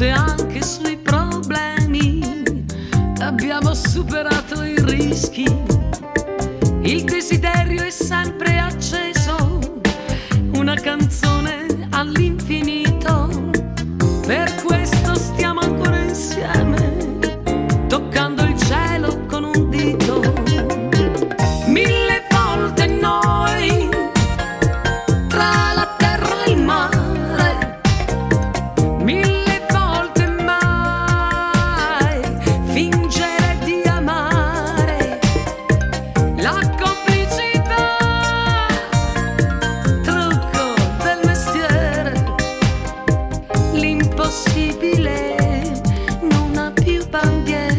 volte anche sui problemi abbiamo superato i rischi. Il desiderio è sempre acceso, una canzone all'infinito. Per questo stiamo ancora insieme, toccando il cielo con un dito. Mille volte noi, tra la terra e il mare, mille volte mai fingere di amare. La complicità, trucco del mestiere, l'impossibile non ha più bandiere.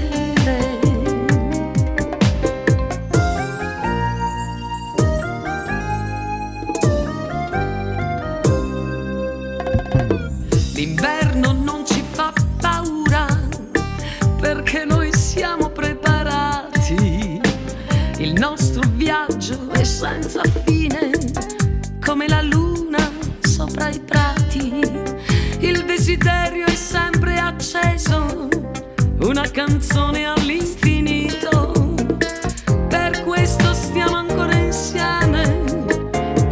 L'inverno non ci fa paura perché noi siamo preparati. Il nostro viaggio è senza fine, come la luna sopra i prati. Il desiderio è sempre acceso, una canzone all'infinito. Per questo stiamo ancora insieme,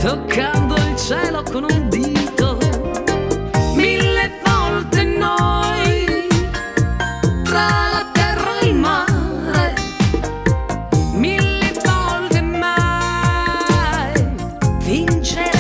toccando il cielo con un dito. Mille volte noi, tra la terra e il mare, mille volte mai fingere